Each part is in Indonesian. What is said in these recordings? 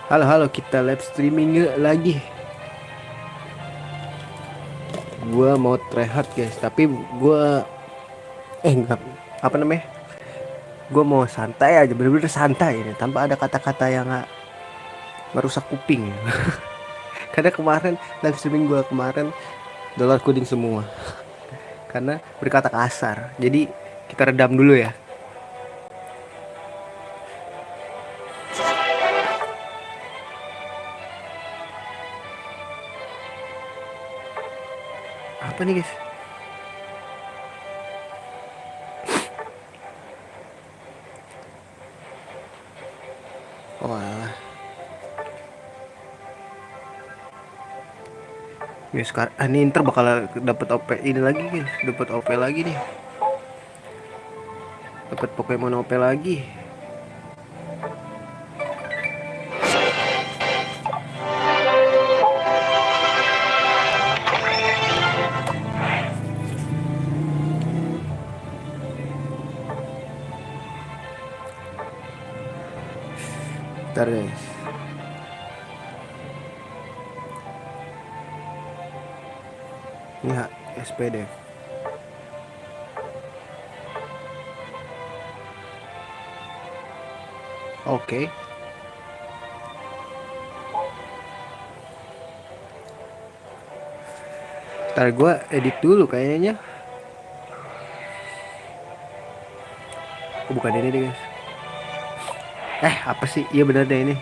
Halo halo, kita live streaming yuk lagi. Gua mau try hard guys, tapi gua enggak, apa namanya? Gua mau santai aja, bener-bener santai ini, tanpa ada kata-kata yang merusak kuping. Karena kemarin live streaming gua kemarin dolar kuning semua karena berkata kasar. Jadi kita redam dulu ya. Apa nih guys? Oh alah. Ya sekarang ini Inter bakal dapat OP ini lagi guys, dapat OP lagi nih. Dapat Pokemon OP lagi. Ntar guys. Ini SPD. Oke. Ntar gue edit dulu kayaknya. Oh, bukan ini deh guys. Apa sih? Iya benar deh ini.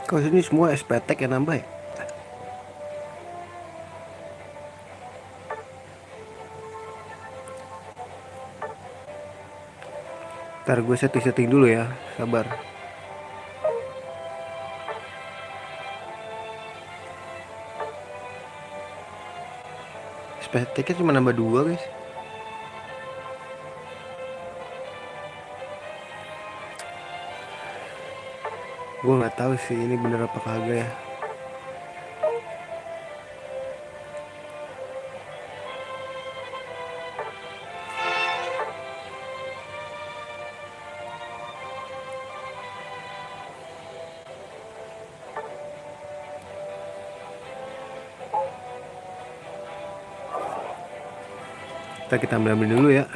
Kok ini semua SPTek yang nambah ya? Ntar gue setting-setting dulu ya. Sabar. SPTeknya cuma nambah 2 guys. Gue nggak tahu sih ini bener apa kagak ya. Kita ambil dulu ya.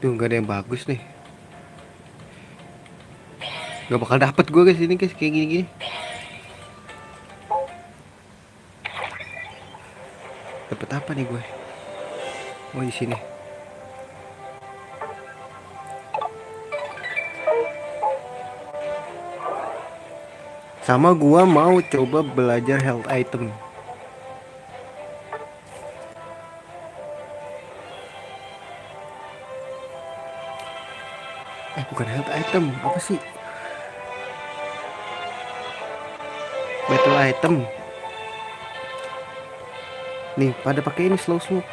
Tuh nggak ada yang bagus nih. Gak bakal dapet gue guys ini guys kayak gini-gini. Dapet apa nih gue? Oh di sini. Sama gua mau coba belajar health item. Bukan health item, apa sih? Battle item. Nih, pada pakai ini slow smoke.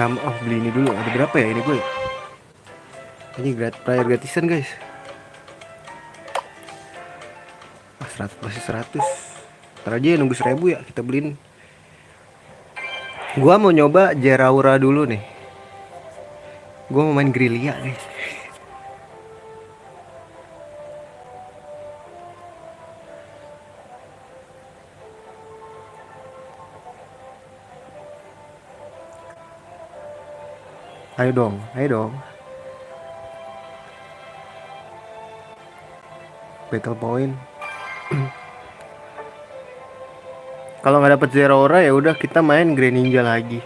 Sama beli ini dulu. Ada berapa ya ini gue? Ini player gratisan guys. 100 masih 100. Ntar aja ya nunggu 1000 ya kita beliin. Gua mau nyoba Jeraura dulu nih. Gua mau main Grilia guys. Ayo dong, ayo dong. Battle point. Kalau nggak dapet Zeraora ya udah kita main Greninja lagi.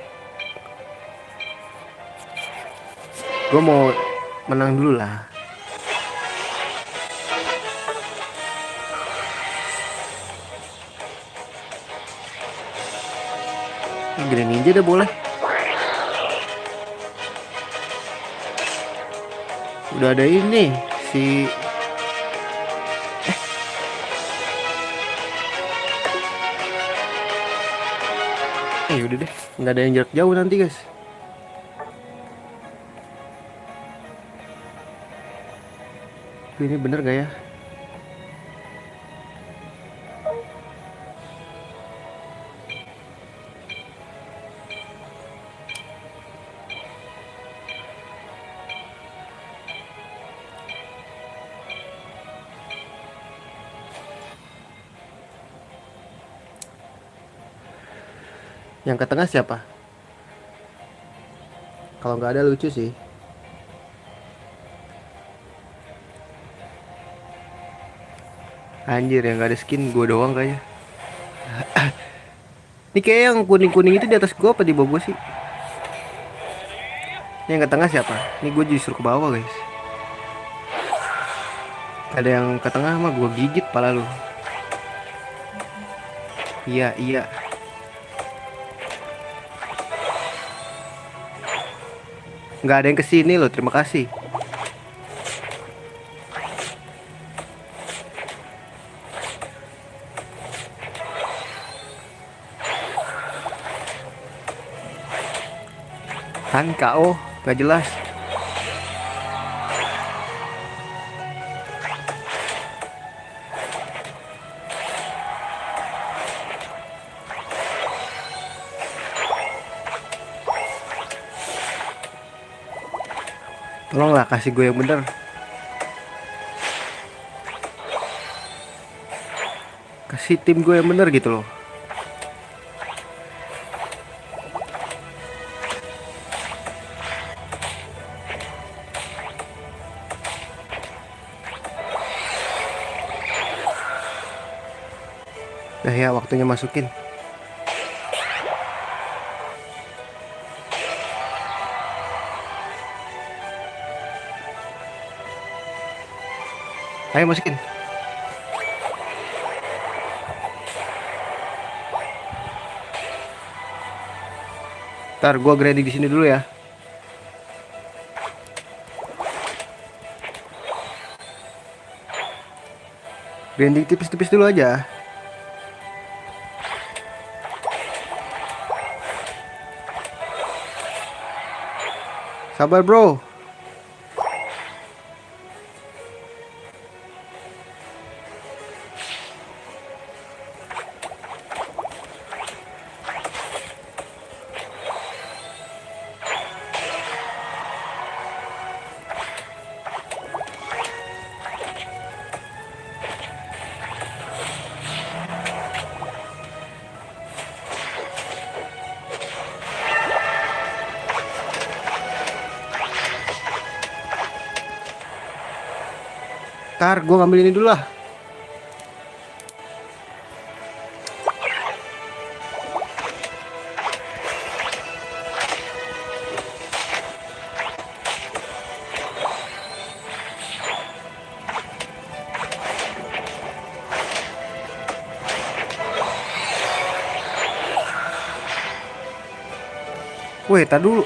Gue mau menang dulu lah. Greninja udah boleh. Udah ada ini si Udah deh, nggak ada yang jarak jauh nanti guys. Ini bener gak ya? Yang ke tengah siapa? Kalau nggak ada lucu sih. Anjir, yang nggak ada skin gue doang kayaknya. Ini kayak yang kuning-kuning itu di atas gue apa di bawah gue sih? Yang ke tengah siapa? Ini gue justru ke bawah guys. Ada yang ke tengah mah gue gigit pala lu. Iya, iya. Nggak ada yang kesini loh, terima kasih. Kan KO, nggak jelas. Tolonglah kasih gue yang bener. Kasih tim gue yang bener gitu loh. Nah ya, waktunya masukin. Ayo masukin. Ntar gue grinding di sini dulu ya. Grinding tipis-tipis dulu aja. Sabar bro. Ntar gue ngambil ini dulu lah. Weh, tar dulu.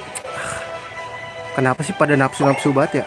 Kenapa sih pada nafsu-nafsu banget ya?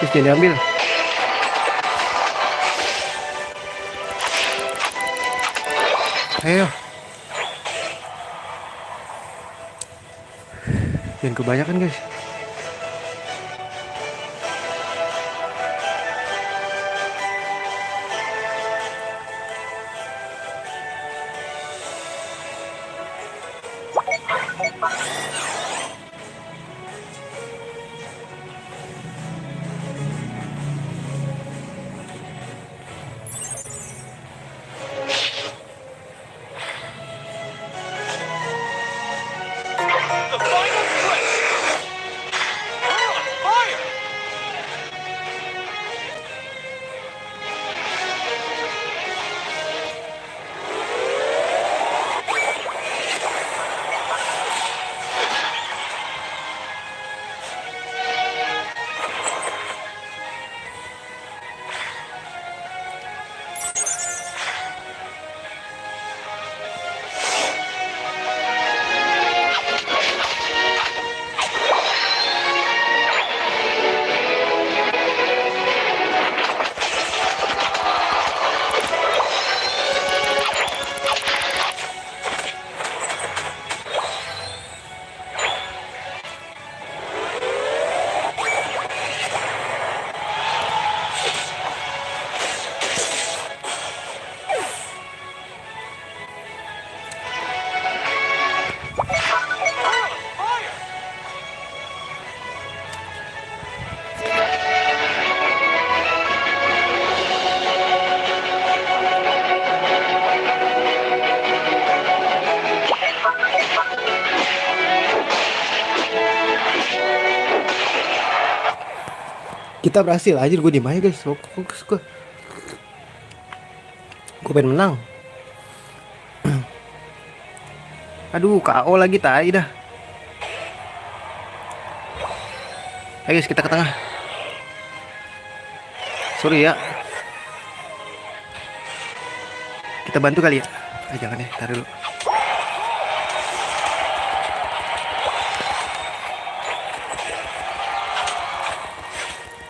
Guys, jangan diambil. Ayo. Jangan kebanyakan guys. Kita berhasil aja, gue diem aja guys. Fokus gue. Gue pengen menang. Aduh, KO lagi tai dah. Ayo guys, kita ke tengah. Sorry ya. Kita bantu kali ya. Jangan deh, taruh dulu.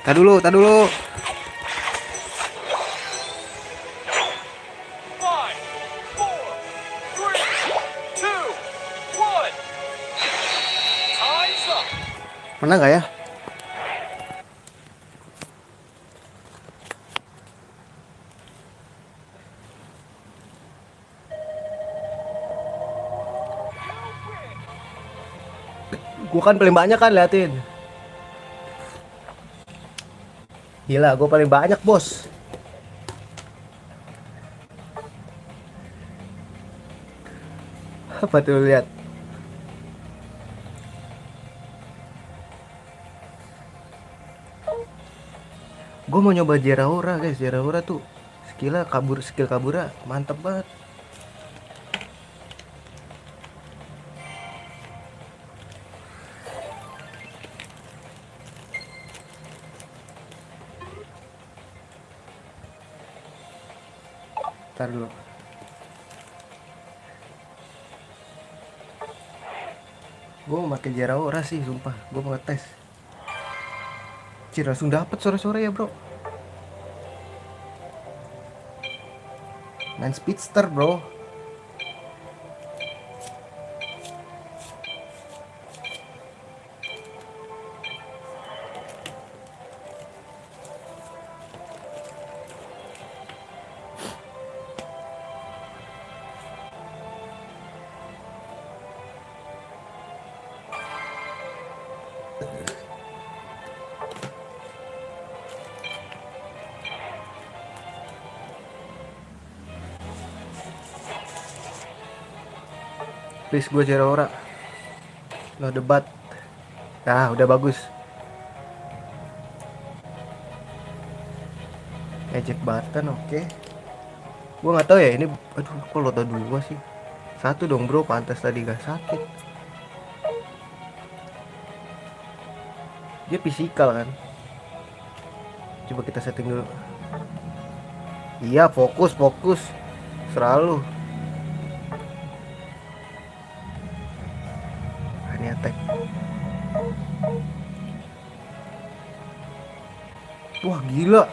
Tar dulu. 5, 4, 3, 2, 1. Time's up. Menang gak ya? Gue kan paling banyak kan, liatin. Gila, gue paling banyak bos. Apa tuh, lihat. Gue mau nyoba Jeraura guys. Jeraura tuh skill kaburnya mantep banget. Ntar dulu. Gue mau pakai Jeraura sih, sumpah. Gue mau ngetes. Cih, langsung dapet sore-sore ya bro. 9 speedster bro. Please gue Jeraura. No debat. Nah udah bagus. Eject button, oke. Gue nggak tahu ya ini. Aduh, kok lo tau 2 sih? 1 dong bro, pantas tadi gak sakit. Dia fisikal kan. Coba kita setting dulu. Iya, fokus. Selalu. Ini attack. Wah gila.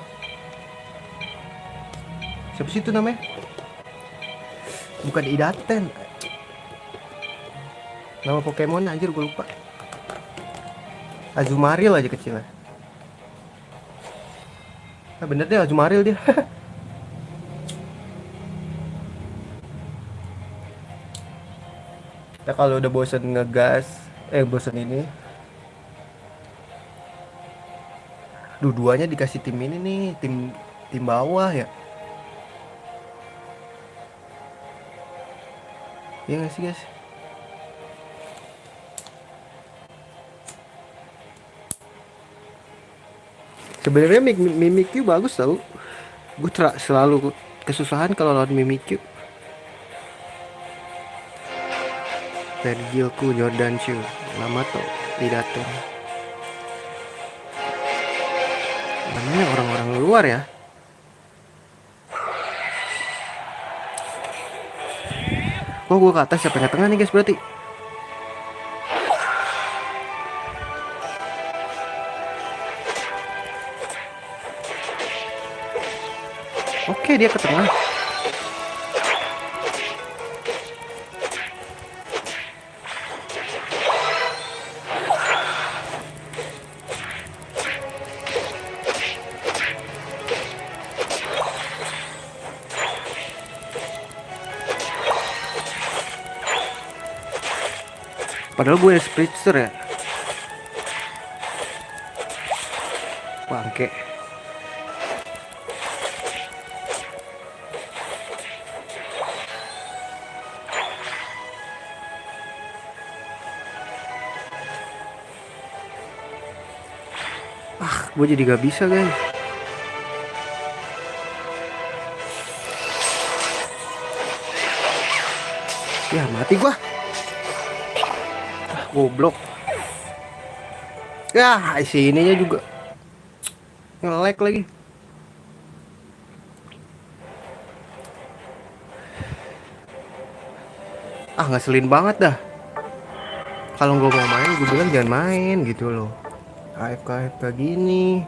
Siapa sih itu namanya? Bukan Idaten. Nama Pokemon anjir gue lupa. Azumarill aja kecilnya. Ah bener deh Azumarill dia. Ya kalau udah bosen ngegas, bosen ini. Dua-duanya dikasih tim ini nih, tim tim bawah ya. Iya nggak sih guys? Sebenarnya Mimikyu bagus tau. Gue selalu kesusahan kalau lawan Mimikyu. Vergilku, Jordan Chu, Lamato, Idaten. Namanya orang-orang luar ya. Oh gue ke atas siapa yang ke tengah nih guys berarti. Oke dia ke tengah. Padahal gue Spritzer ya. Bangke. Gue jadi gak bisa guys. Ya mati gua. Goblok. Ya ininya juga nge-lag lagi. Ngeselin banget dah. Kalau gue mau main gue bilang jangan main gitu loh. AFK gini.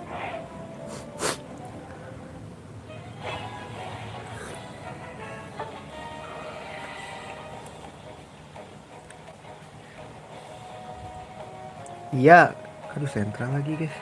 Iya, aduh sentral lagi guys.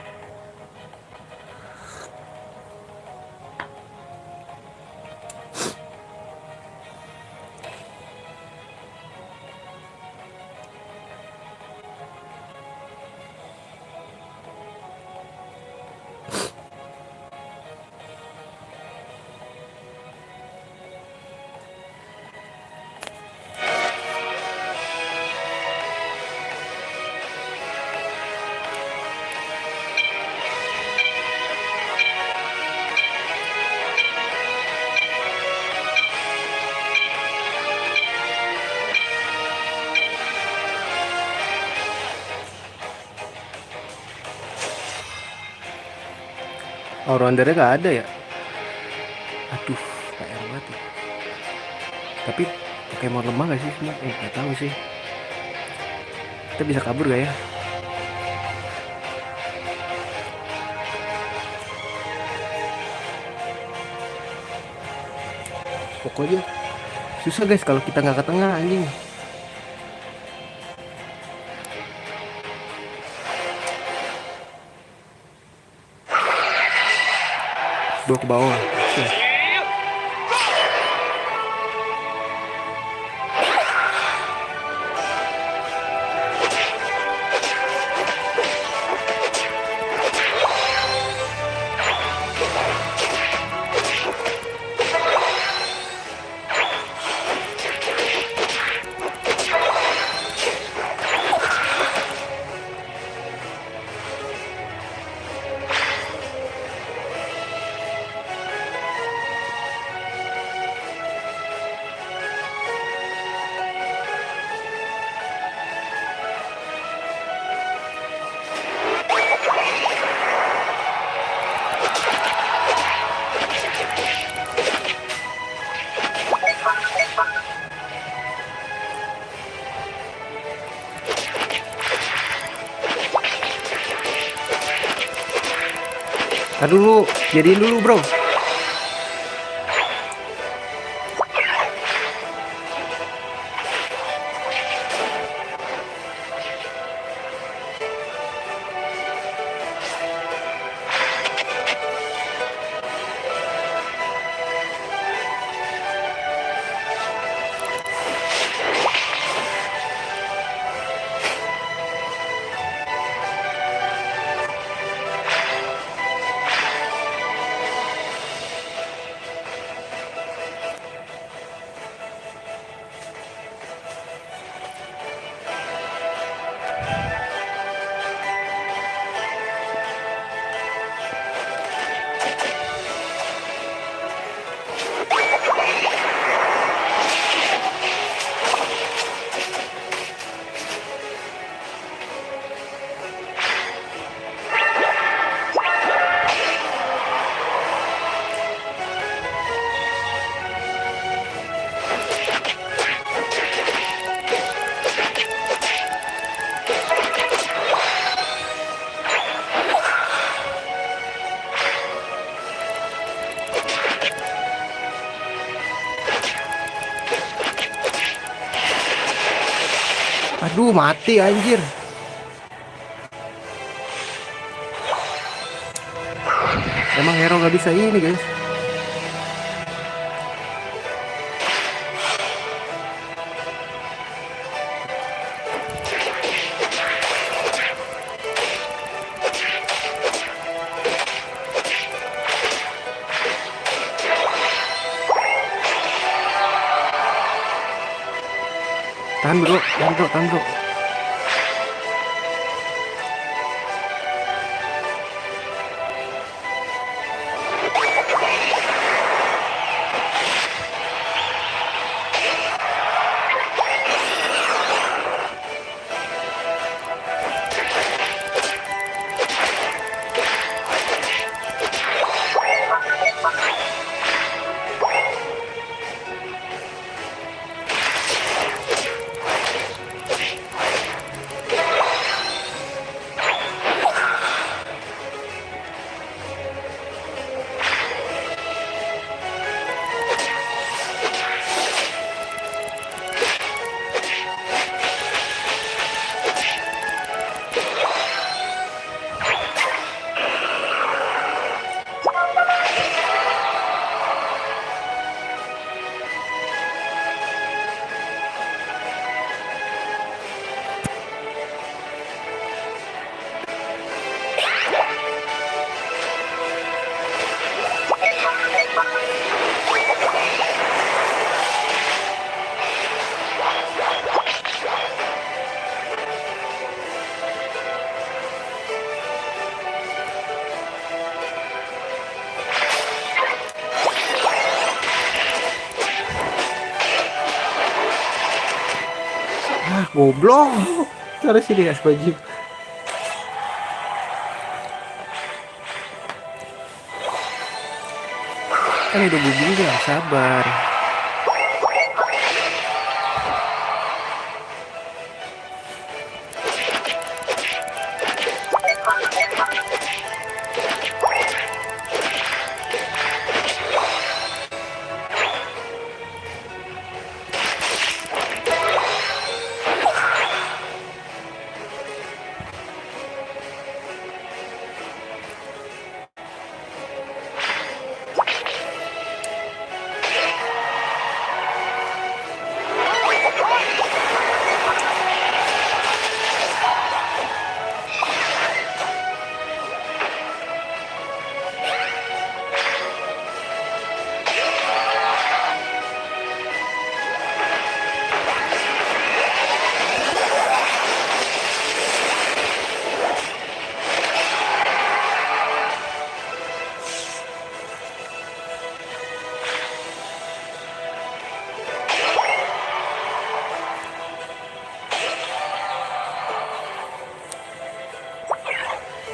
All-roundernya gak ada ya. Aduh PR banget ya. Tapi Pokemon lemah gak sih semua? Gak tahu sih. Kita bisa kabur gak ya? Pokoknya susah guys kalau kita nggak ke tengah anjing. Gua ke bawah. Aduh dulu, jadiin dulu bro. Aduh mati anjir. Emang hero nggak bisa ini guys. Tahan bro, tahan bro, tahan bro. Ah, goblok. Taruh sini guys baju. Kan udah gue bilang sabar.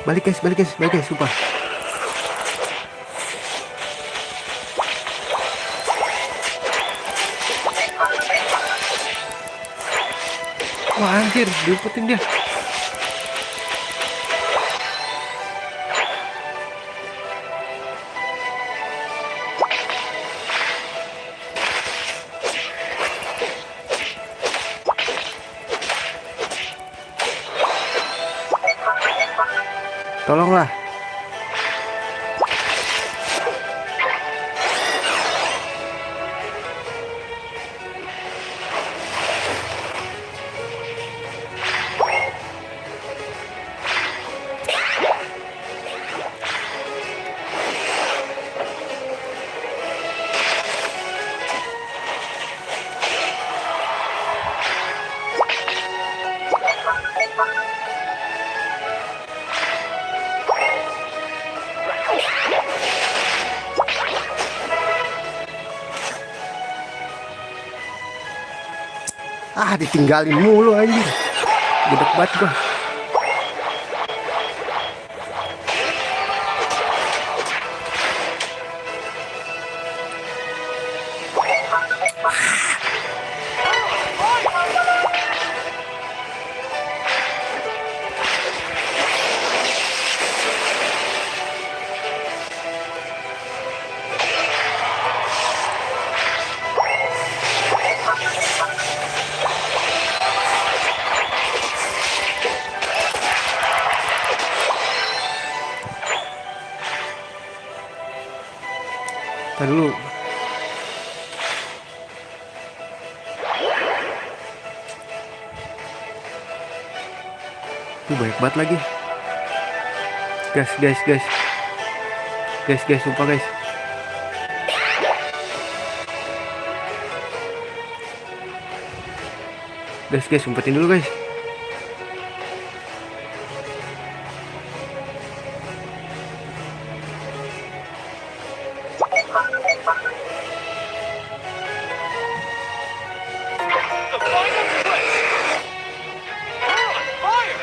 Balik guys, balik guys, balik guys, sumpah. Wah anjir, diumpetin dia. Tolonglah. Ah, ditinggalin mulu anjing. Gedek banget gua. Ntar dulu. Tuh banyak banget lagi. Guys, sumpah guys. Guys, umpetin dulu guys. The final stretch. You're on fire.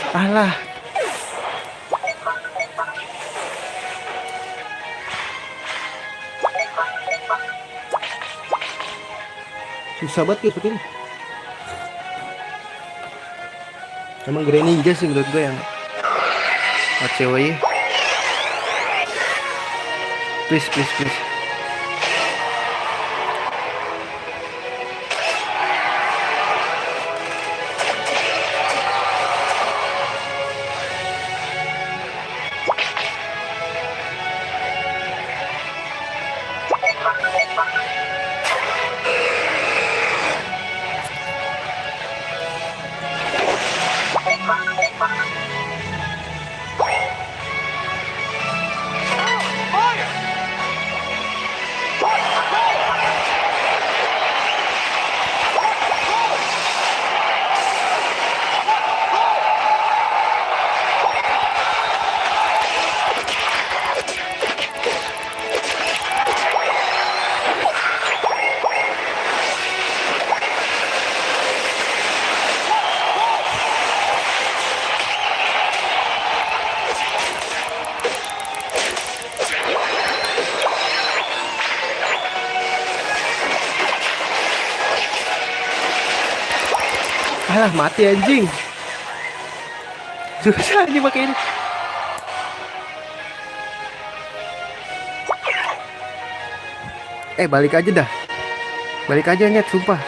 Alah. Susah banget guys begini. Emang Granny Ninja sih menurut gue yang ceweknya. Please. Alah, mati anjing. Susah aja pakai ini. Balik aja dah. Balik aja nyet, sumpah. 5,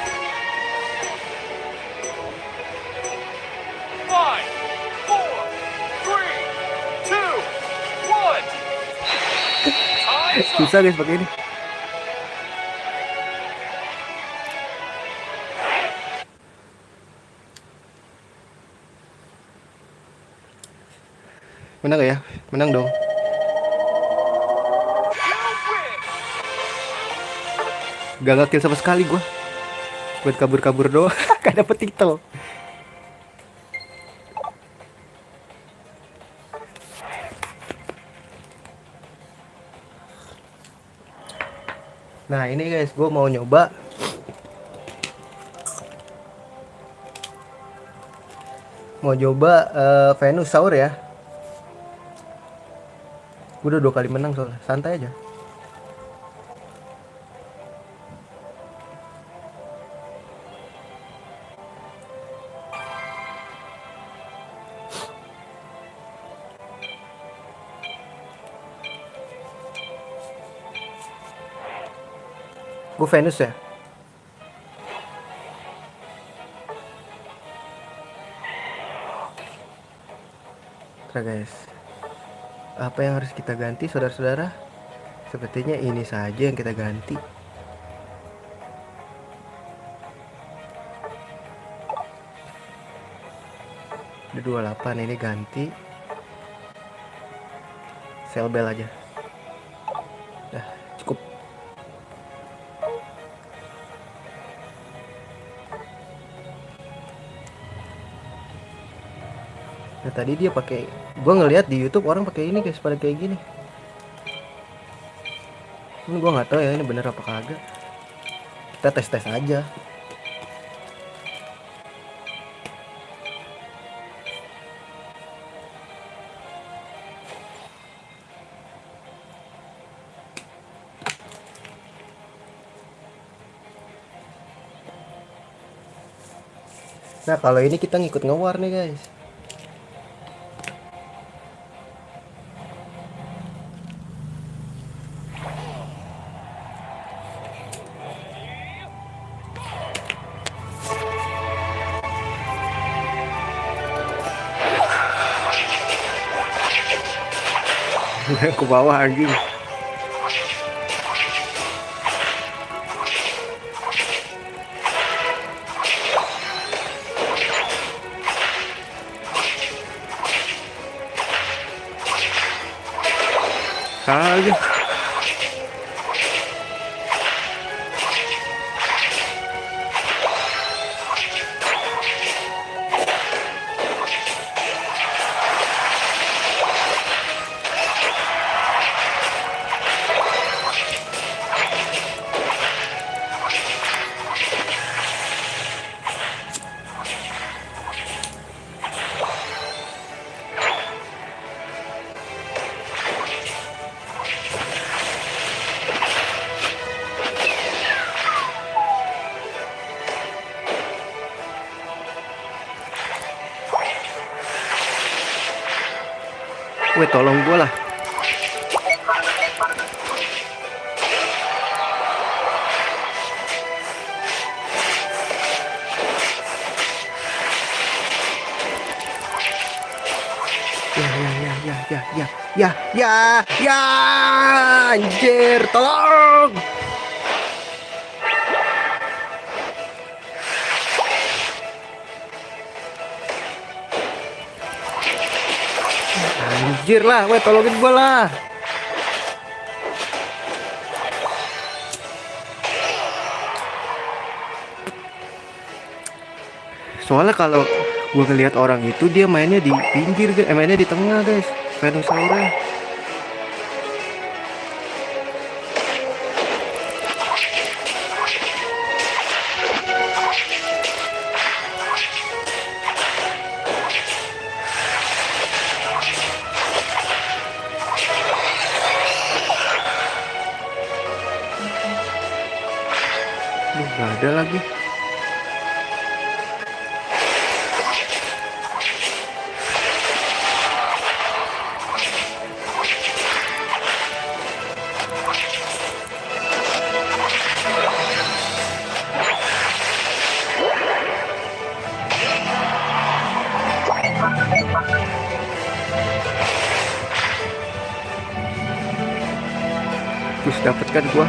4, 3, 2, 1. Time's up. Susah guys pakai ini. Menang gak ya? Menang dong. You win. Gak kill sama sekali gua. Buat kabur-kabur doang. Gak dapet titel. Nah ini guys, gue mau nyoba Venusaur ya. Gue udah 2 kali menang soalnya, santai aja. Gue Venus ya. Nah guys, apa yang harus kita ganti saudara-saudara? Sepertinya ini saja yang kita ganti. Di 28 ini ganti cell bell aja. Dah, cukup. Nah, tadi dia pakai, gua ngelihat di YouTube orang pakai ini guys, pada kayak gini. Ini gua nggak tahu ya ini bener apa kagak. Kita tes-tes aja. Nah, kalau ini kita ngikut ngewar nih guys. Ke bawah anjing. Aja. Weh, tolong gue lah. Ya, anjir, tolong. Anjir lah, weh, tolongin gue lah. Soalnya kalau gue ngelihat orang itu dia mainnya di pinggir, mainnya di tengah guys, Venusaurus. Gak ada lagi. Terus dapatkan gua.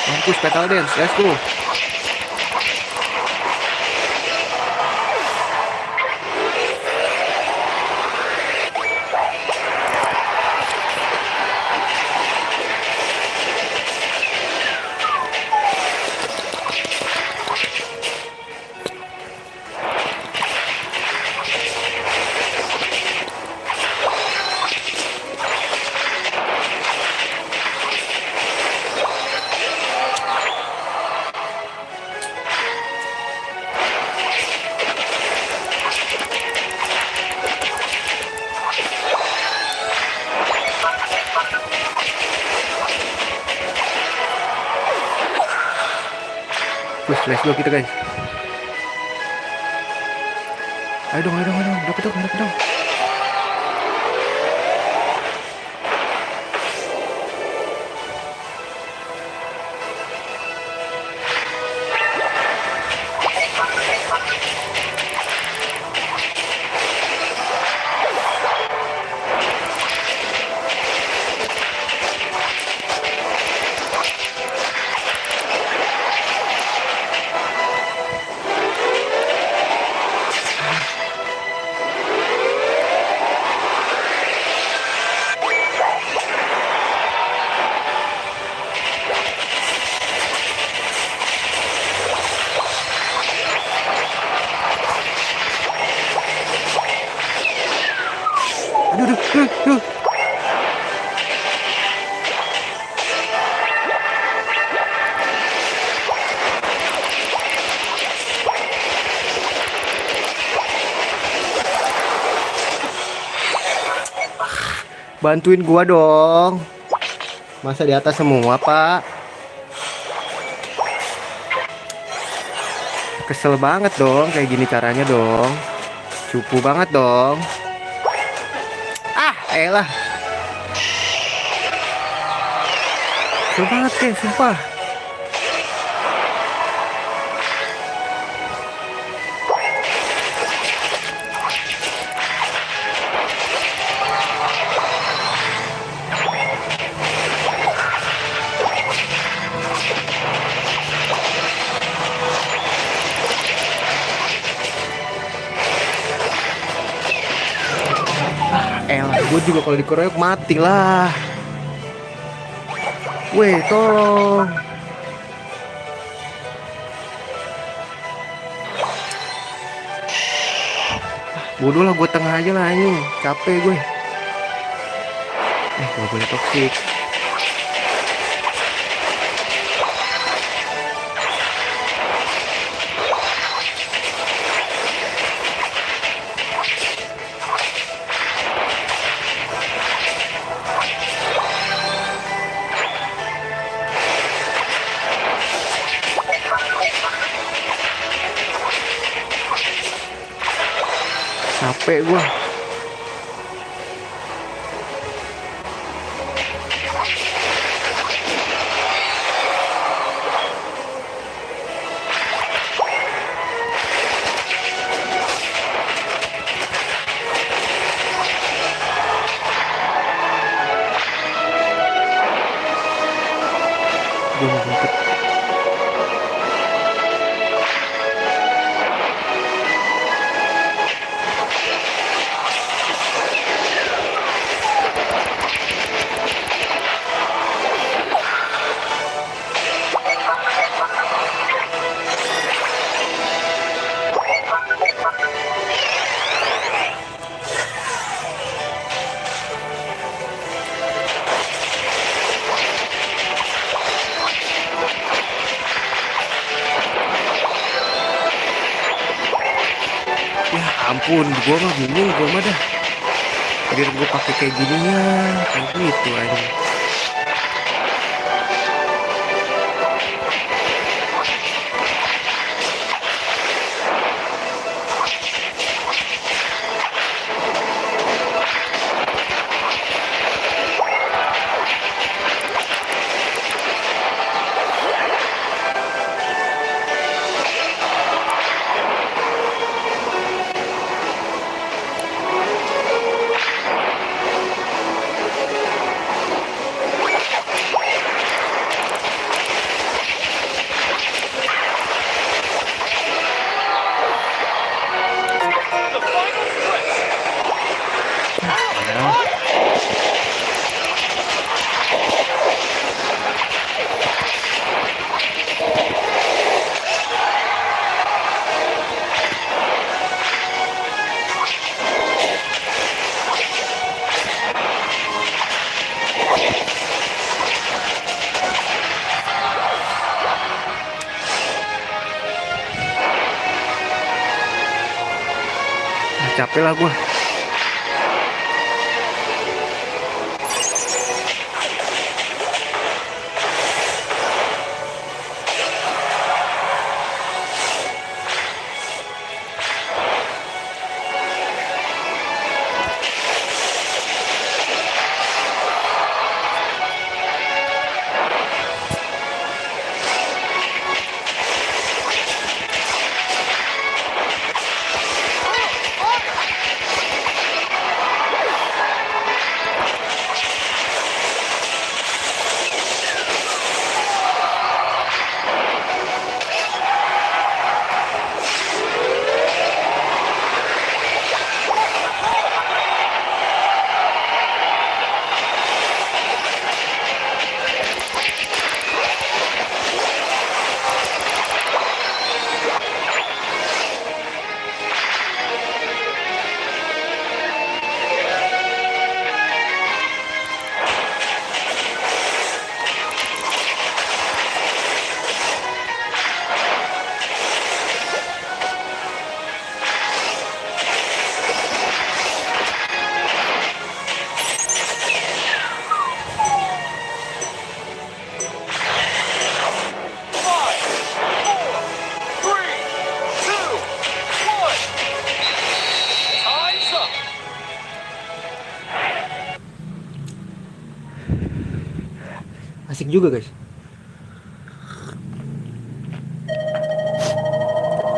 Mampus Petal Dance, let's go. Push, let's go kita guys. Ayo dong, dapat dong. Bantuin gua dong. Masa di atas semua, Pak? Kesel banget dong kayak gini caranya dong. Cupu banget dong. Ah, elah. Kesel banget kayak sumpah. Elah, gue juga kalau dikeroyok mati lah. Weh, tolong. Bodoh lah, gue tengah aja lah ini. Capek gue. Gak boleh toksik. Capek gue. Gue mau ngumpet. Ya ampun, gue mah bingung, gue mah dah. Biar gue pakai kayak gininya, kayak gitu aja. The final twist. Ya. Capek lah gue. asik juga guys.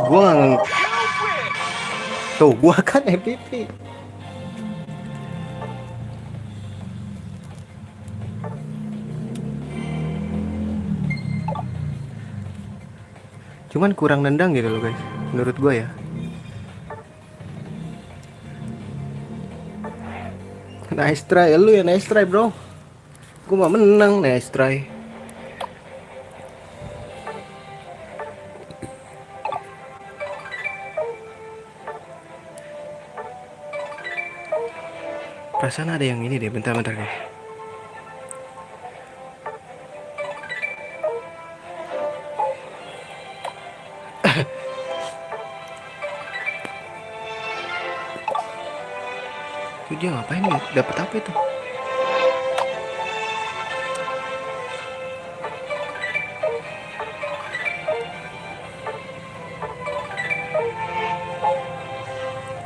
Gua nggak tuh, gua kan MVP. Cuman kurang nendang gitu loh guys, menurut gua ya. Nice try, lu ya nice try bro. Gua mau menang, nice try. Perasaan ada yang ini deh, bentar-bentar guys. Itu dia ngapain nih? Dapat apa itu?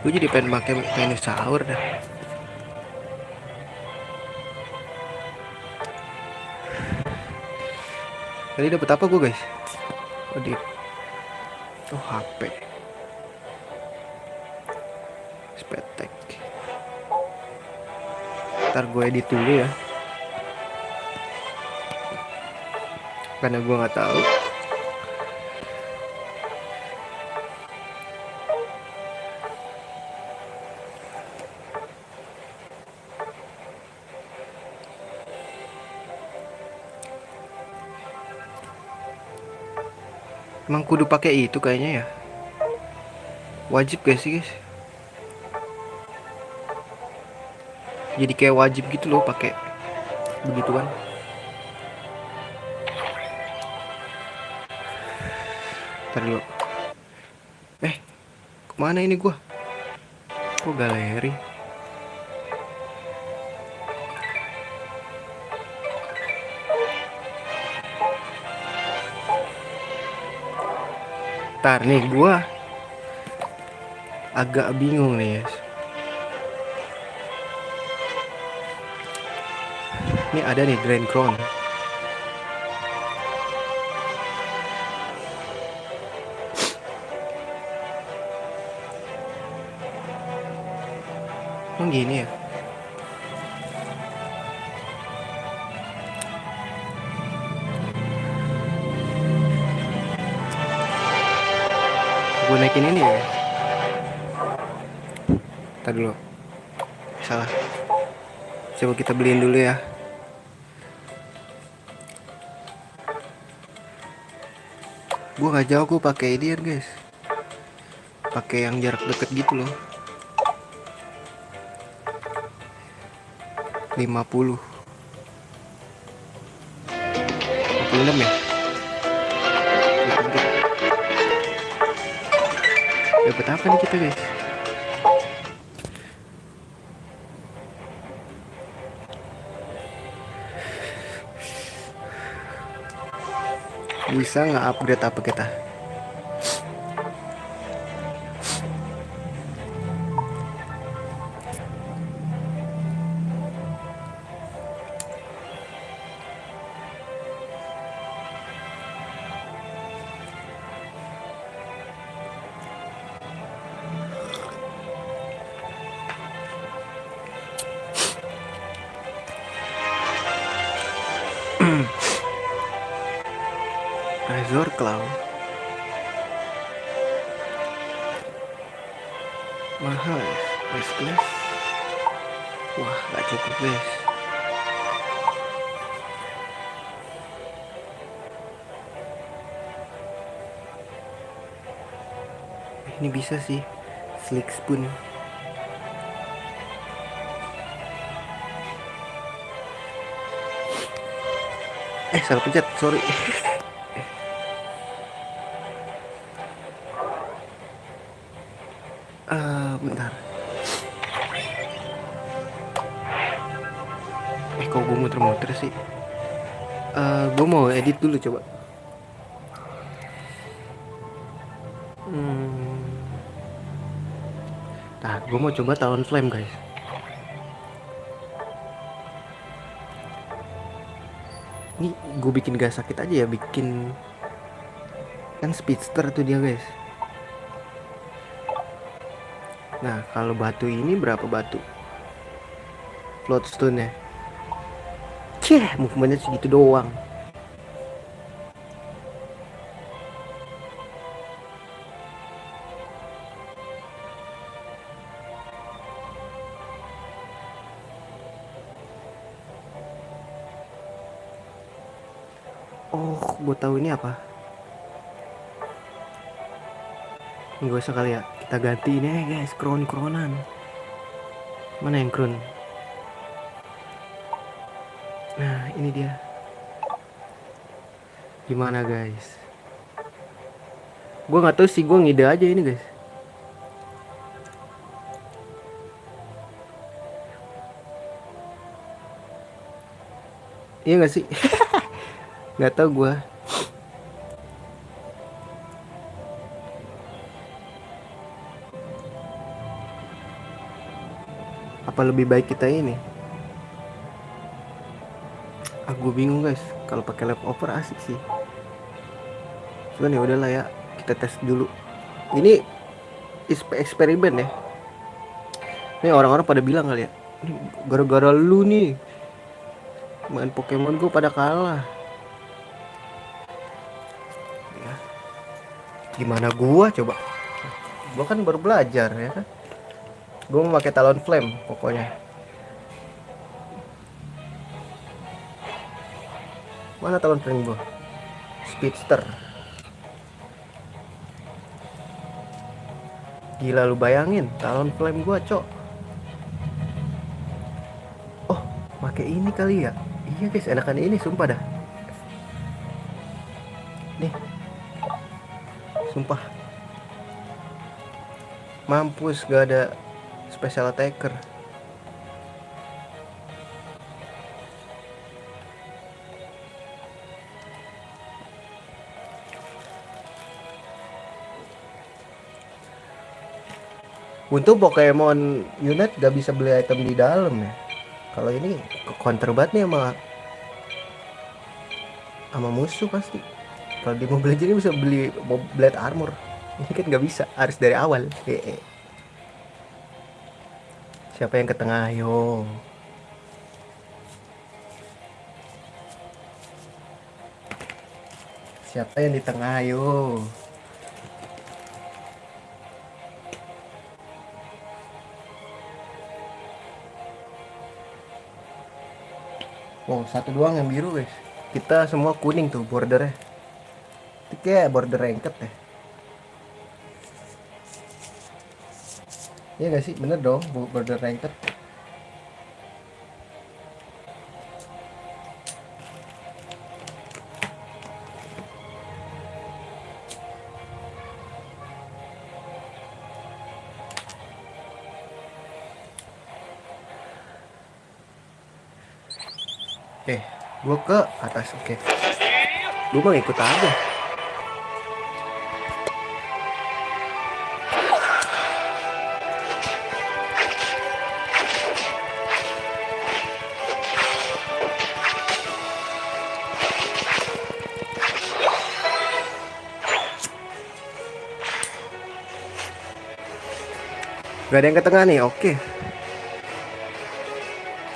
Gue jadi pengen pakai dinosaur dah. Tadi dapat apa gue guys? Oh, oh HP. Spetek. Ntar gue edit dulu ya. Karena gue nggak tahu. Emang kudu pakai itu kayaknya ya. Wajib gak sih guys? Jadi kayak wajib gitu loh pakai begituan. Ntar dulu. Kemana ini gua? Kok galeri? Ntar nih gua agak bingung nih guys. Ini ada nih Grand Crown. Oh gini ya. Gue naikin ini ya. Ntar dulu. Salah. Coba kita beliin dulu ya. Gue gak jauh, gue pakai ini guys. Pakai yang jarak deket gitu loh. 50. 56 ya. Dapat apa nih kita guys? Bisa nggak upgrade apa kita? Razor Claw mahal ya, best class. Wah gak cukup guys. Ini bisa sih Slick Spoon. Salah pencet, sorry. Bentar. Kok gue muter-muter sih? Gue mau edit dulu coba. Nah, gue mau coba Talon Flame guys. Ini gue bikin gak sakit aja ya, bikin kan speedster tuh dia guys. Nah kalau batu ini berapa batu floatstone nya? Cih, movementnya segitu doang. Oh, gue tahu ini apa. Ini gak usah kali ya, kita ganti ini guys, crown-crownan. Mana yang crown? Nah ini dia. Gimana guys? Gue nggak tahu sih, gue ngide aja ini guys. Iya nggak sih? Nggak tahu gue. Apa lebih baik kita ini? Gue bingung guys. Kalau pakai leftover asik sih. Cuman ya udahlah ya, kita tes dulu. Ini eksperimen ya. Ini orang-orang pada bilang kali ya, ini gara-gara lu nih main Pokemon Go pada kalah. Ya, gimana gua coba? Gua kan baru belajar ya kan. Gua mau pakai Talon Flame pokoknya. Mana Talon Flame gua? Speedster. Gila lu bayangin, Talon Flame gua, cok. Oh, pakai ini kali ya. Iya guys, enakan ini sumpah dah. Nih. Sumpah. Mampus gak ada special attacker. Untung Pokemon Unite gak bisa beli item di dalam ya. Kalau ini counter banget nih sama musuh pasti. Kalau di Mobile Legends ini bisa beli Blade Armor. Ini kan gak bisa, harus dari awal. Siapa yang ke tengah? Ayo. Siapa yang di tengah? Ayo. Oh, satu doang yang biru guys. Kita semua kuning tuh bordernya. Itu kayak border ranked ya. Iya gak sih? Bener dong, border ranked. Gua ke atas, oke. Lu mah ikut aja. Gak ada yang ke tengah nih, oke.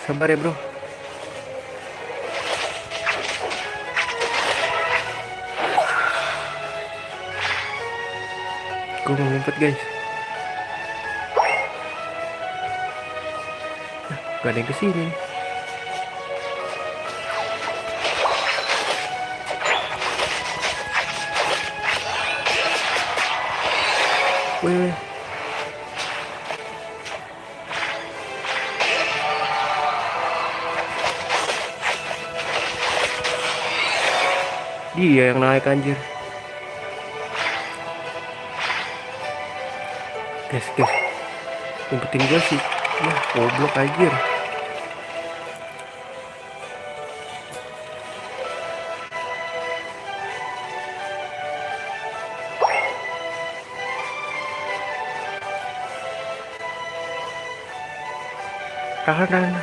Sabar ya bro. Gue mau ngumpet guys. Gak ada yang kesini. Wih. Dia yang naik anjir. Guys, umpetin gue sih. Wah, goblok anjir. Tahan.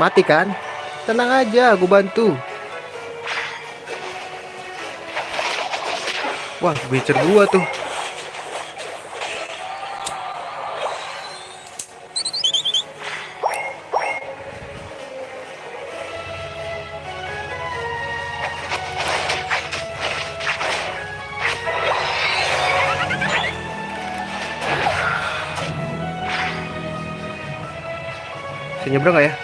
Mati kan? Tenang aja, gue bantu. Wah, bicer gua tuh. Bisa nyebrang gak ya?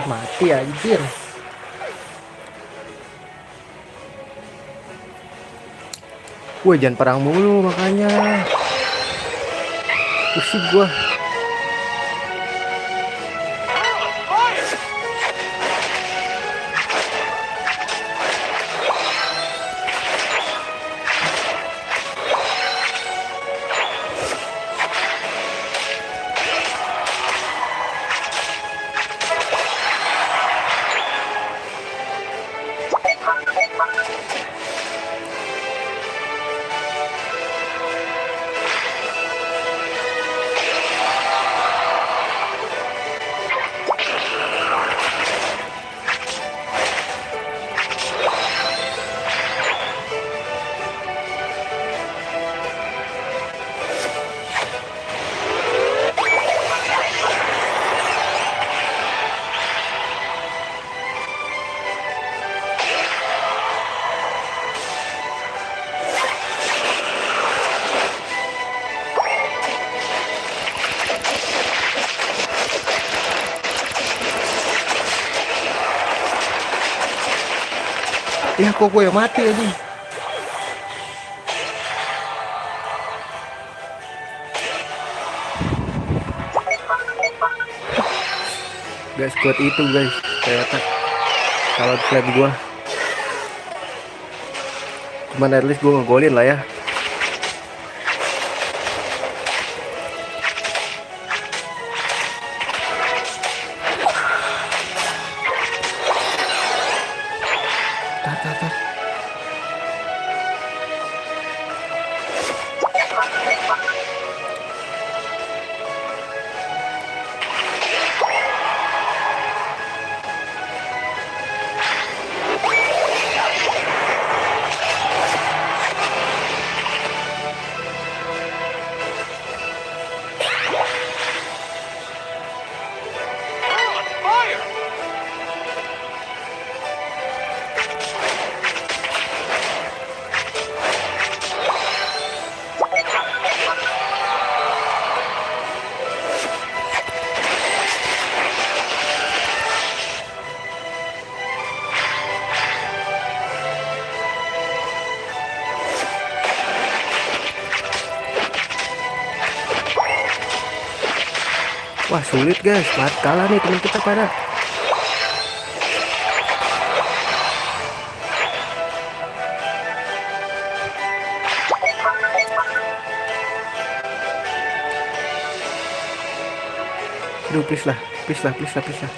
Mati anjir. Gue jangan perang mulu makanya. Pusing gue. Ya kok gue yang mati aja. Gak sekuat itu guys, ternyata kalau klub gue. Cuman at least gue ngegolin lah ya. Tar. Wah sulit guys, kalah nih teman kita pada. Aduh please lah, please lah, please lah, please lah.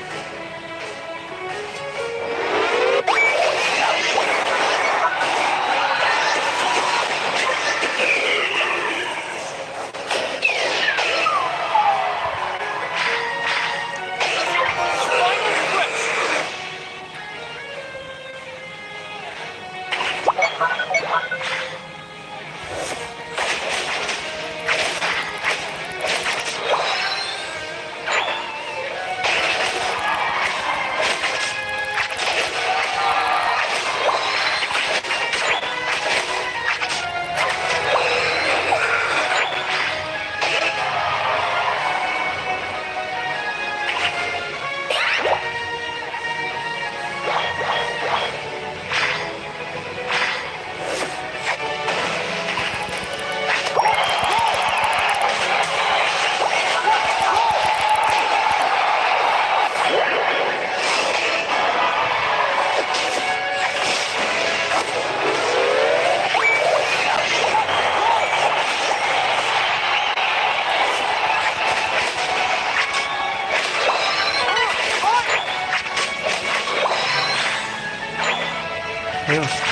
Final stretch. Ayo.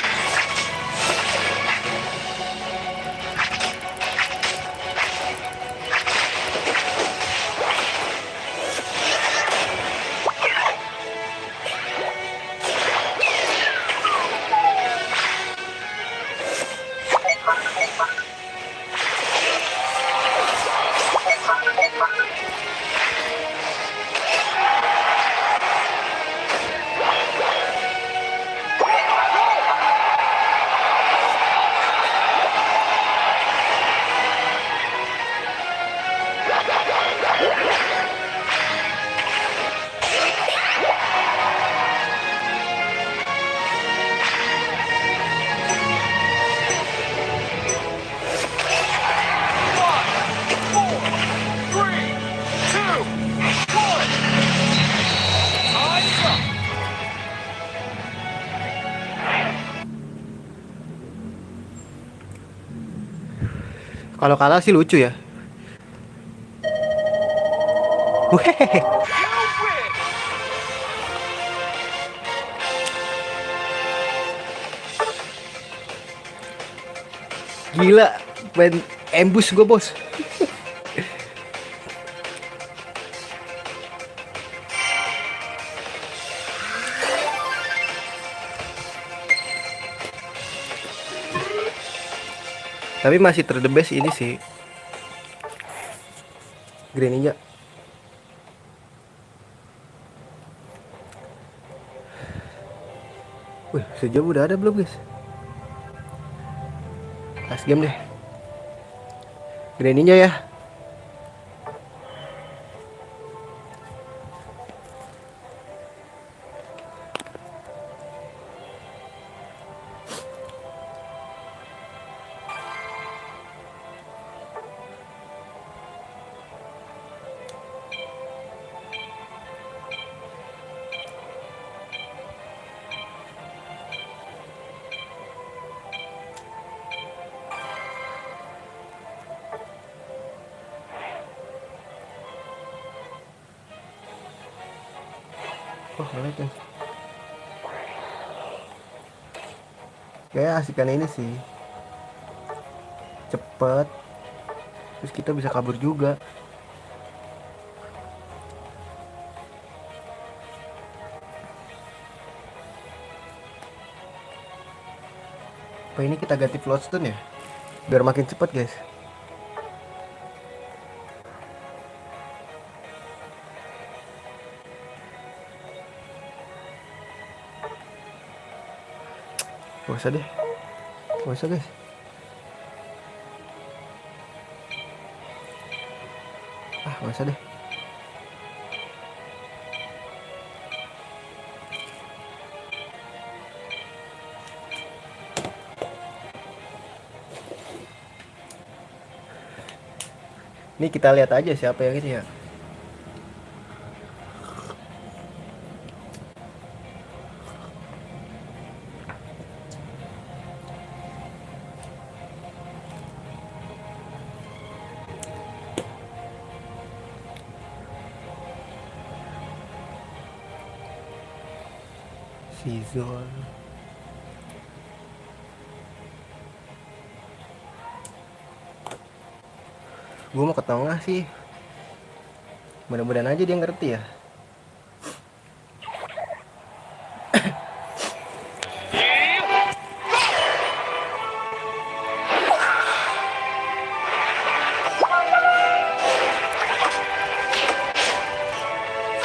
Kalau kalah sih lucu ya. Wehehe. Gila, main ambush gue bos. Tapi masih ter the best ini sih Green Ninja. Wih, sejauh udah ada belum guys? Last game deh. Green Ninja ya. Oh, menarik guys. Kayak asikan ini sih. Cepet. Terus kita bisa kabur juga. Apa ini kita ganti floatstone ya? Biar makin cepet guys. Gak usah deh. Gak usah guys. Gak usah deh. Ini kita lihat aja siapa yang ini ya. season. Gue mau ke tengah sih. Mudah-mudahan aja dia ngerti ya.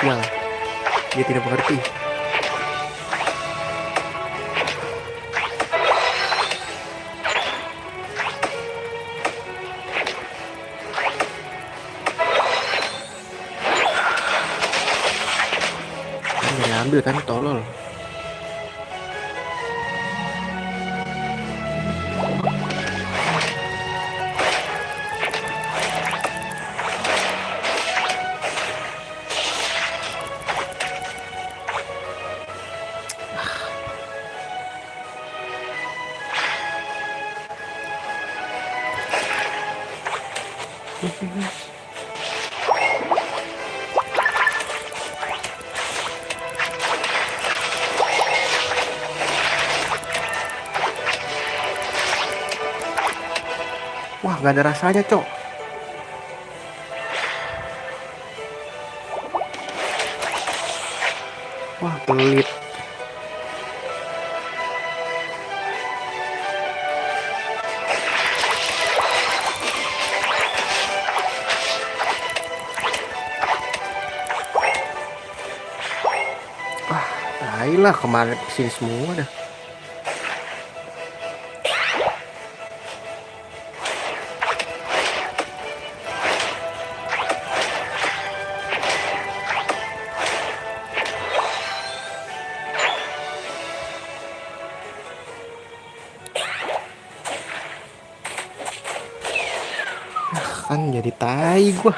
Sial, dia tidak mengerti. Dia ambil kan, tolol. Wah, gak ada rasanya, cok. Wah, pelit. Ah, tai lah, kemarin kesini semua dah. Kan jadi tai gua.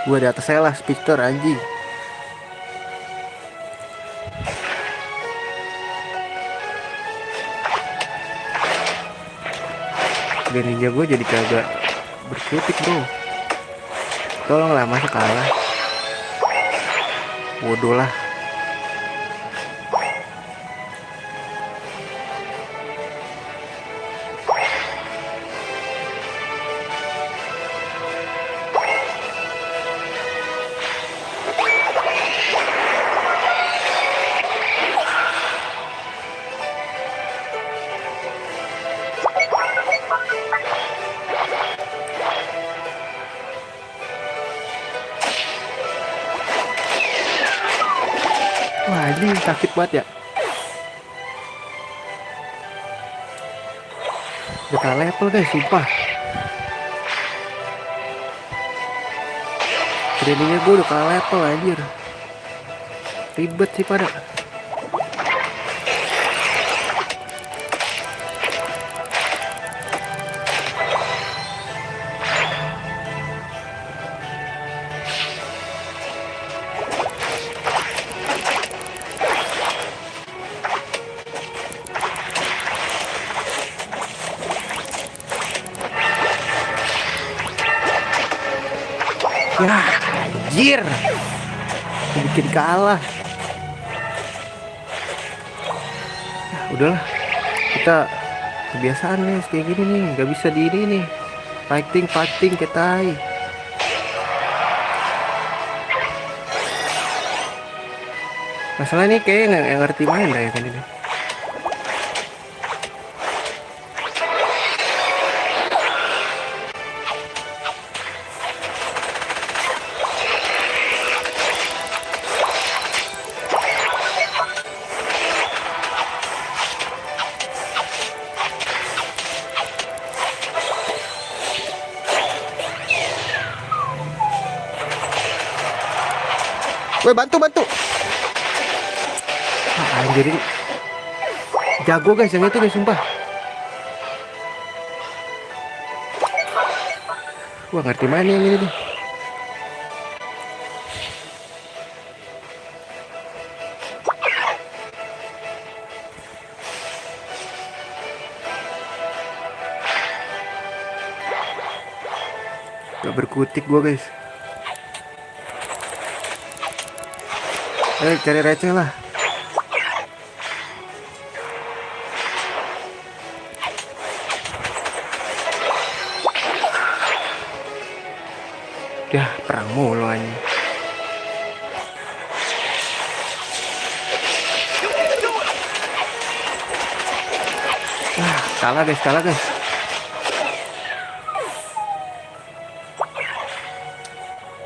Gua di atas lah speaker anjing. Dan ninja gua jadi kagak berkutik, bro. Tolonglah, masa kalah. Bodoh lah. Wah, ini sakit banget ya. Udah kalah level guys, sumpah. Trainingnya gue udah kalah level anjir. Ribet sih pada. Ya, anjir. Bikin kalah. Ya, udahlah. Kita kebiasaan nih kayak gini nih, nggak bisa di ini nih. Fighting kayak tai. Masalah ini kayak nggak ngerti main dah ya kan ini. Woi, bantu. Ah, anjir ini. Jago guys yang itu guys, sumpah. Wah, ngerti main yang ini tuh. Gak berkutik gua guys. Cari receh lah. Ya, perang mulu anjing. Kalah guys, kalah guys.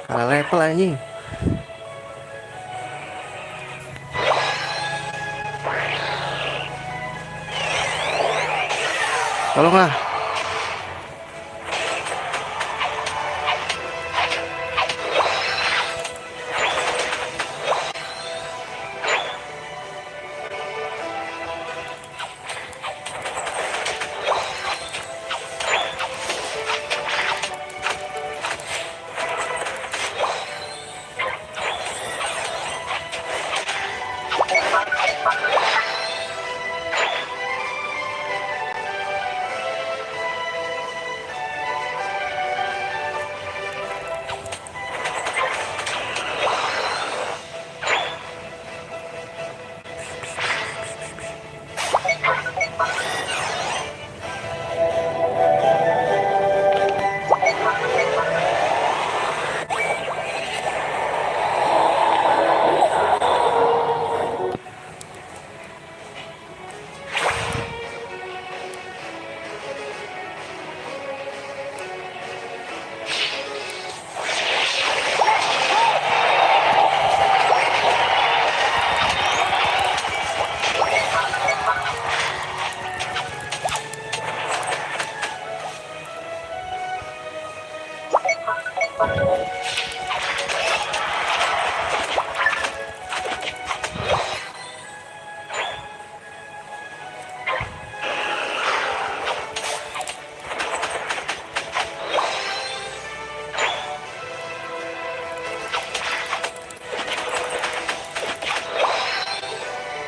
Kalah level anjing. Tolonglah.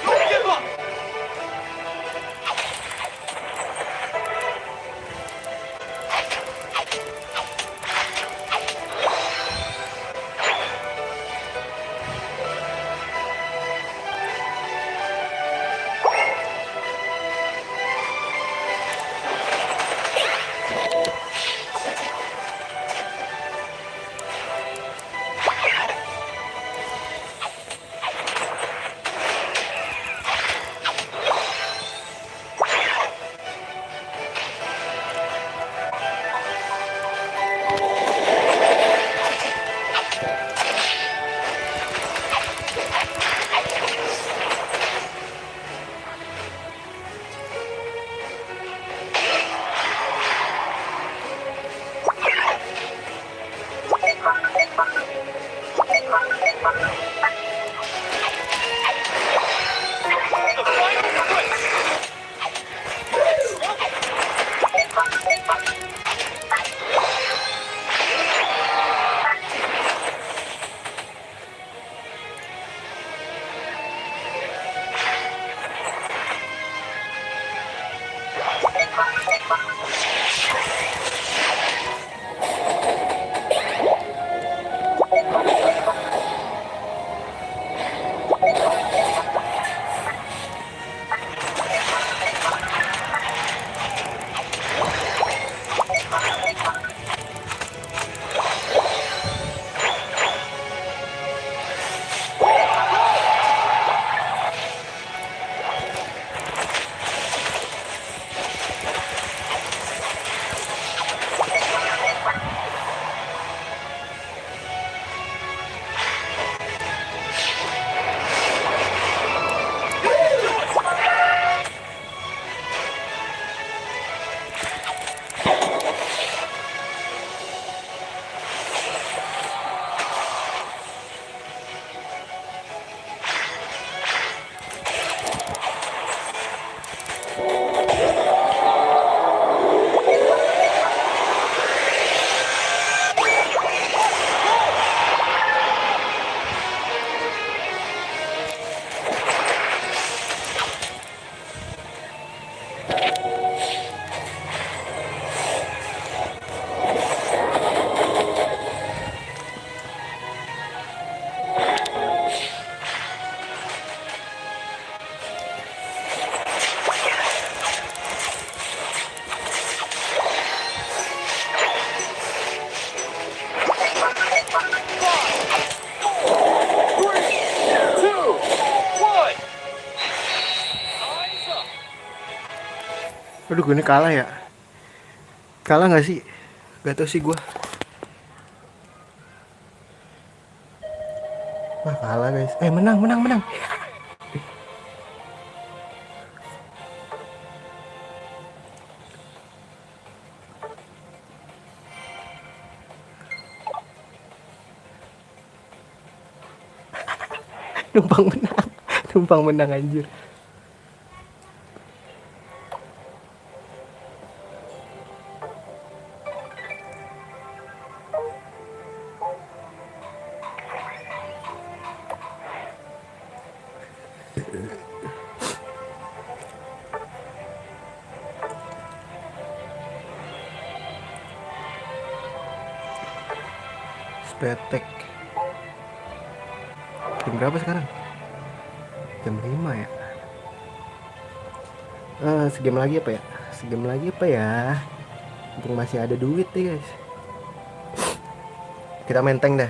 Don't give up. Aduh, gue ini kalah ya. Kalah nggak sih? Gak tau sih gue. Wah, kalah guys. Menang, menang, menang. Numpang menang. Numpang menang anjir. Spetek. Jam berapa sekarang? Jam 5 ya. Segame lagi apa ya? Segame lagi apa ya? Mumpung masih ada duit nih guys. Kita main tank dah.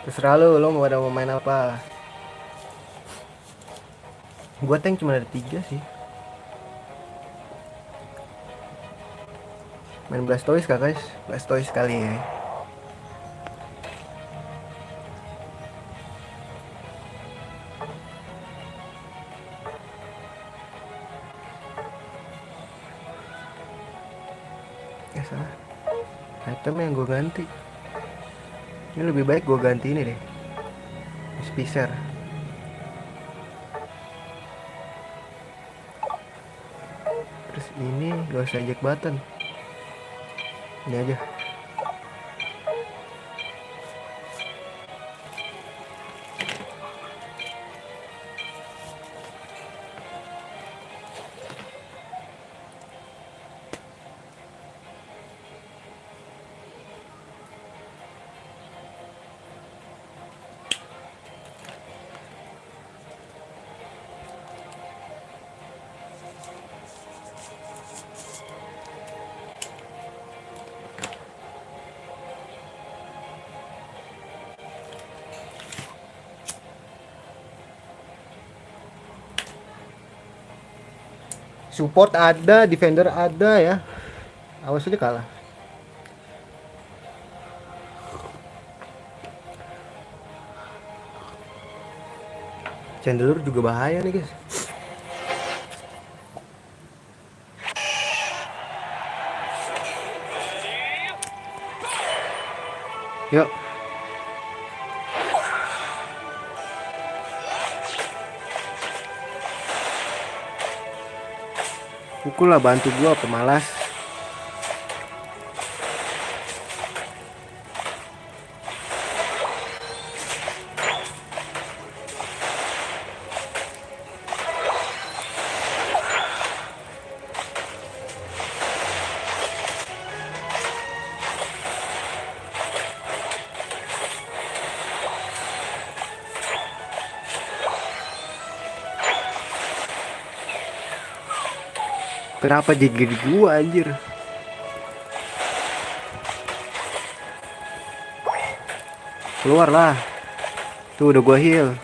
Terserah lo mau pada mau main apa. Gua tank cuma ada 3 sih. Main Blastoise kah guys? Blastoise sekali ya. Ya salah. Item yang gue ganti. Ini lebih baik gue ganti ini deh. Spicer. Terus ini gak usah eject button. Ini aja. Support ada, defender ada ya. Awas aja kalah. Chandelure juga bahaya nih guys. Yuk. Pukul lah, bantu gua pemalas. Kenapa jadi gua anjir? Keluar lah. Tuh udah gua heal.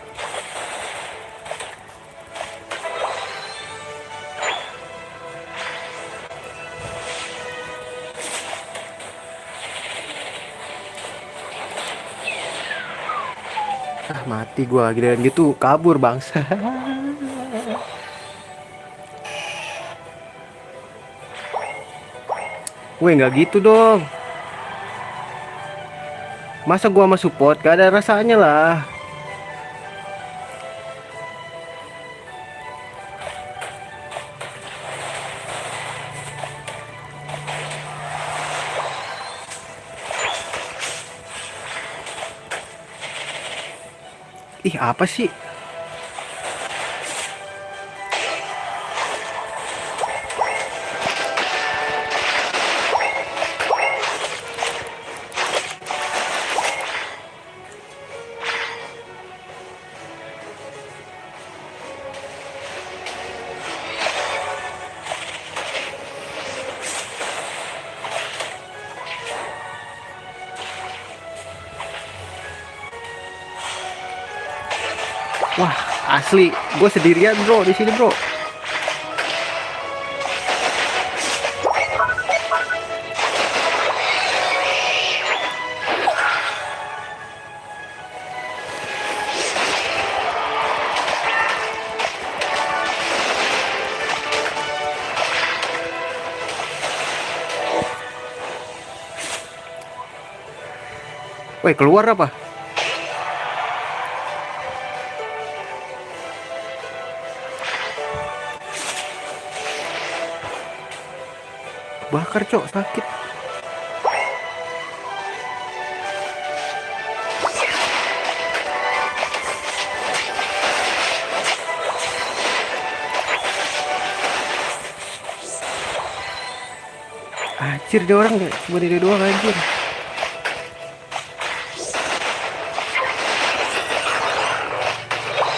Mati gua giliran gitu kabur bangsa. Weh, nggak gitu dong. Masa gua sama support gak ada rasanya lah. Ih, apa sih? Wah, asli, gue sendirian bro di sini bro. Woi, keluar apa? Bakar cok, sakit. Anjir, dia orang cuma dia doang anjir.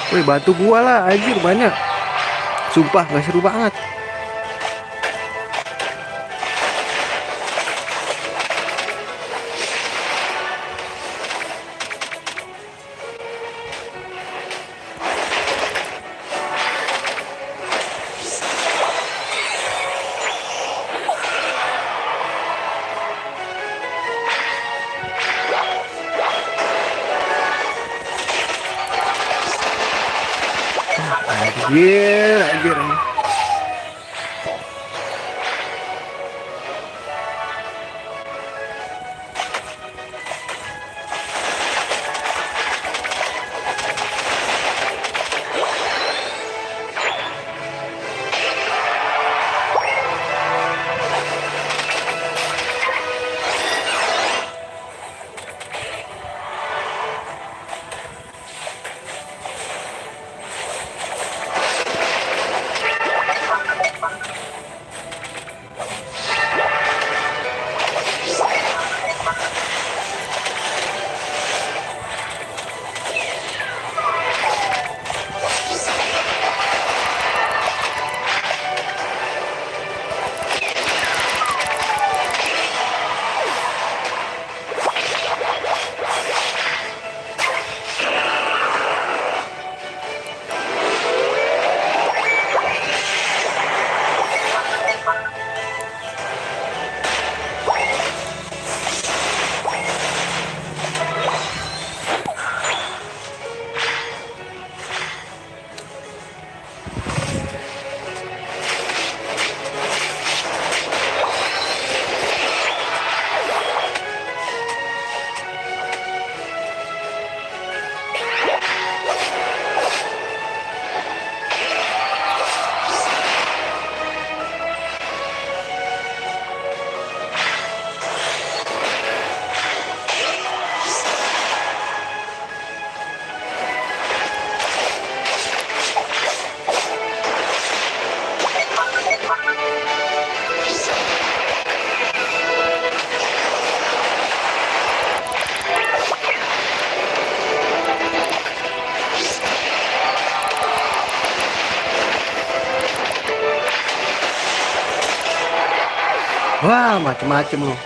Woi, bantu gua lah anjir, banyak. Sumpah gak seru banget. Anjir, anjir. Wah, macem-macem lu.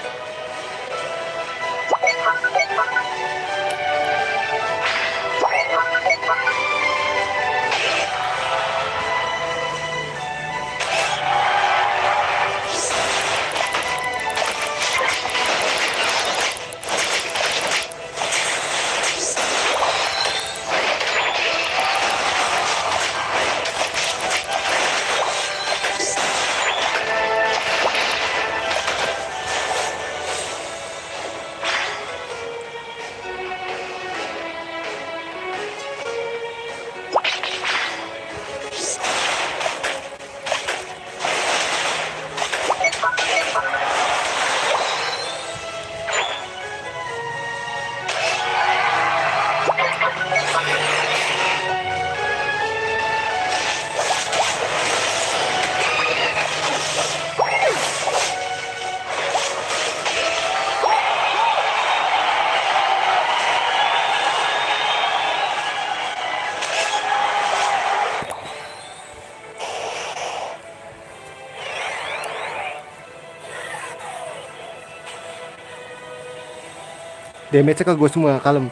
Damage-nya ke gue semua, kalem.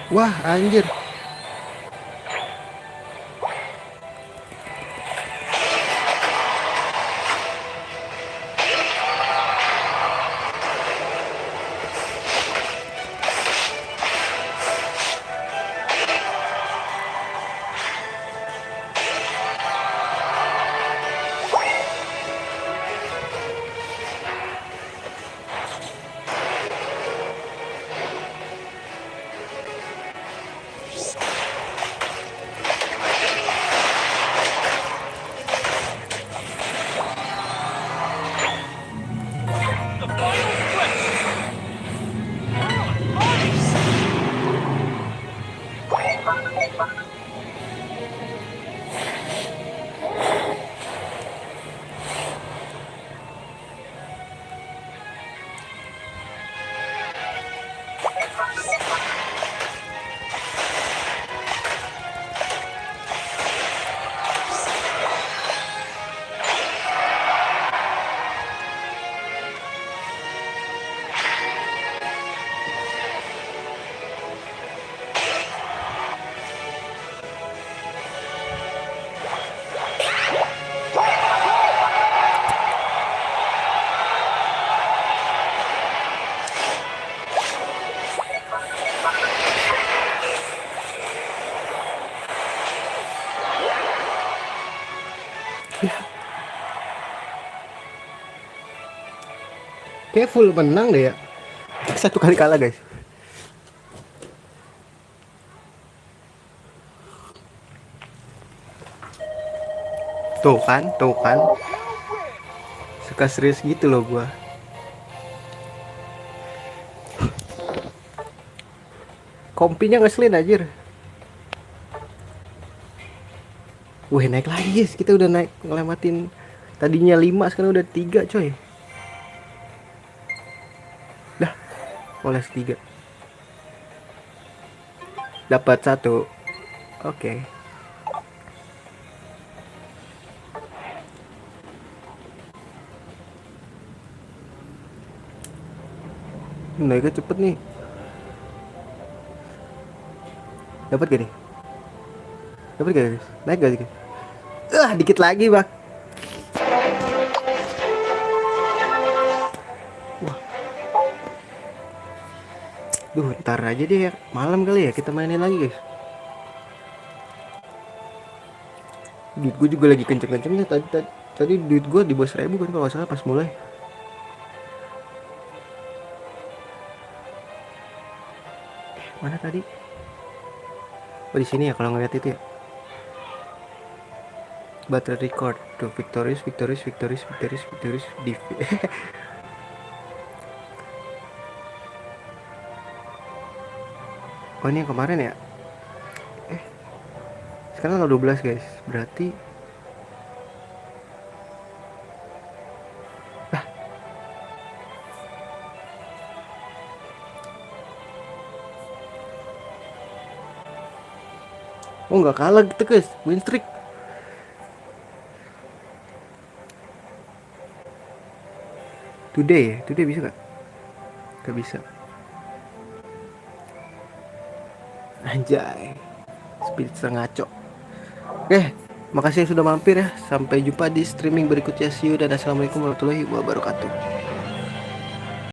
Wah, anjir. The final stretch. Ice. Kayak full menang deh ya. Satu kali kalah guys. Tuh kan. Suka serius gitu loh gua. Kompinya ngeselin anjir. Wih, naik lagi guys. Kita udah naik ngelewatin tadinya 5, sekarang udah 3 coy. Dah, oles 3. Dapat 1. Oke. Naiknya cepet nih. Dapat gak nih? Dapat gak guys? Naik gak guys? Dikit lagi bang. Wah. Duh, ntar aja deh ya. Malam kali ya kita mainin lagi guys. Duit gue juga lagi kenceng-kencengnya. Tadi duit gue di bawah 1000 kan kalau nggak salah pas mulai. Mana tadi? Oh di sini ya kalau ngeliat itu ya. Battle record tuh, victorious Oh ini yang kemarin ya. Sekarang tanggal 12 guys. Berarti oh nggak kalah gitu guys, win streak. Today bisa nggak? Nggak bisa. Anjay, speed ngaco. Oke, makasih yang sudah mampir ya. Sampai jumpa di streaming berikutnya. See you dan assalamualaikum warahmatullahi wabarakatuh.